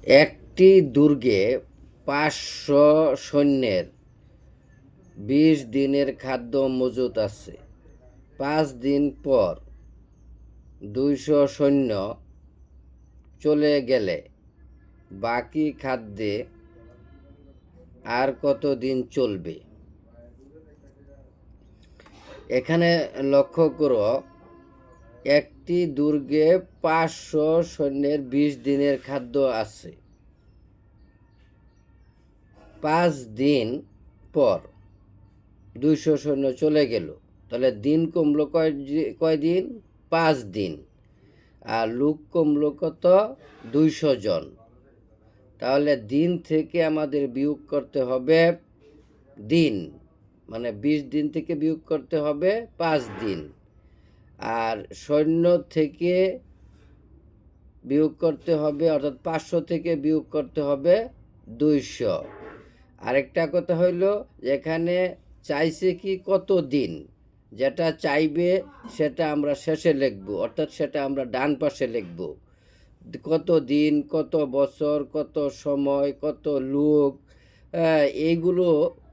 একটি দুর্গে ৫০০ সৈন্যের ২০ দিনের খাদ্য মজুত আছে। ৫ দিন পর ২০০ সৈন্য চলে গেলে বাকি খাদ্যে আর কত দিন চলবে? এখানে লক্ষ্য করো, একটি দুর্গে ৫০০ সৈন্যের ২০ দিনের খাদ্য আছে। ৫ দিন পর ২০০ সৈন্য চলে গেল, তাহলে দিন কমলো কয়দিন? ৫ দিন। আর লোক কমলো কত? ২০০ জন। তাহলে দিন থেকে আমাদের বিয়োগ করতে হবে দিন, মানে ২০ দিন থেকে বিয়োগ করতে হবে ৫ দিন। আর সৈন্য থেকে বিয়োগ করতে হবে, অর্থাৎ ৫০০ থেকে বিয়োগ করতে হবে ২০০। আরেকটা কথা হইল, এখানে চাইছে কি কত দিন, যেটা চাইবে সেটা আমরা শেষে লিখব, অর্থাৎ সেটা আমরা ডান পাশে লিখব। কত দিন, কত বছর, কত সময়, কত লোক, এইগুলো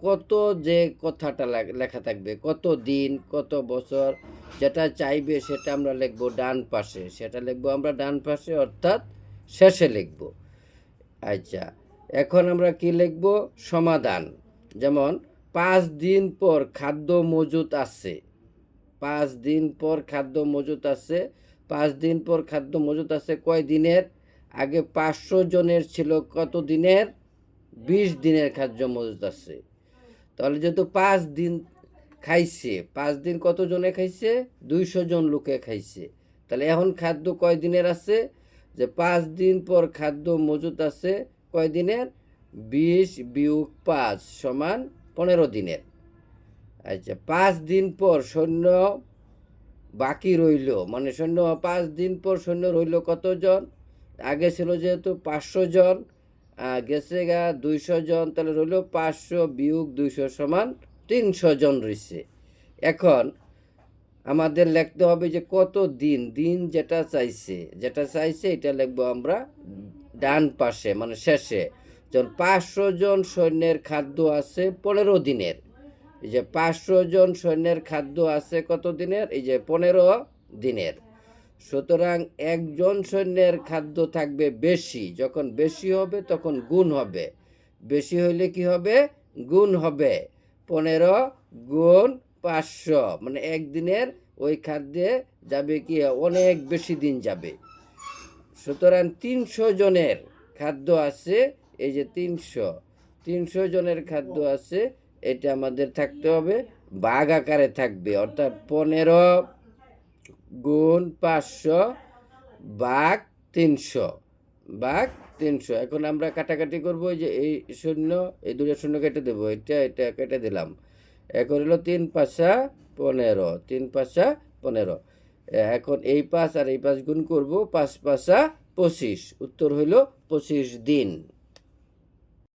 কত যে কথাটা লেখা থাকবে, কত দিন, কত বছর, যেটা চাইবে সেটা আমরা লিখব ডান পাশে, সেটা লিখব আমরা ডান পাশে, অর্থাৎ শেষে লিখব। আচ্ছা, এখন আমরা কি লিখব? সমাধান। যেমন ৫ দিন পর খাদ্য মজুত আছে। ৫ দিন পর খাদ্য মজুত আছে। ৫ দিন পর খাদ্য মজুত আছে কয় দিনের? আগে ৫০০ জনের ছিল কত দিনের? ২০ দিনের খাদ্য মজুত আছে। তাহলে যেহেতু ৫ দিন খাইছে, ৫ দিন কত জনে খাইছে? ২০০ জন লোকে খাইছে। তাহলে এখন খাদ্য কয় দিনের আছে? যে ৫ দিন পর খাদ্য মজুত আছে কয় দিনের? ২০ বিয়োগ ৫ সমান ১৫ দিনের। আচ্ছা, ৫ দিন পর সৈন্য বাকি রইল, মানে সৈন্য ৫ দিন পর সৈন্য রইল কতজন? আগে ছিল যেহেতু ৫০০ জন, গেছে গা ২০০ জন, তাহলে রইল ৫০০ বিয়োগ ২০০ সমান ৩০০ জন রয়েছে। এখন আমাদের লিখতে হবে যে কত দিন, দিন যেটা চাইছে এটা লিখবো আমরা ডান পাশে, মানে শেষে। যখন ৫০০ জন সৈন্যের খাদ্য আছে ১৫ দিনের, এই যে ৫০০ জন সৈন্যের খাদ্য আছে কত দিনের? এই যে ১৫ দিনের। সুতরাং একজন সৈন্যের খাদ্য থাকবে বেশি, যখন বেশি হবে তখন গুণ হবে। বেশি হইলে কি হবে? গুণ হবে। ১৫ গুণ ৫০০, মানে একদিনের ওই খাদ্যে যাবে কি অনেক বেশি দিন যাবে। সুতরাং ৩০০ জনের খাদ্য আছে, এই যে ৩০০ জনের খাদ্য আছে, এটা আমাদের থাকতে হবে ভাগ আকারে থাকবে, অর্থাৎ ১৫ গুণ ৫০০ ভাগ ৩০০। এখন আমরা কাটাকাটি করবো, যে এই শূন্য, এই দুটো শূন্য কেটে দেবো, এটা কেটে দিলাম। এখন হলো ৩ ৫ ১৫, ৩ ৫ ১৫। এখন এই ৫ আর এই ৫ গুণ করবো, ৫ ৫ ২৫। উত্তর হইল ২৫ দিন।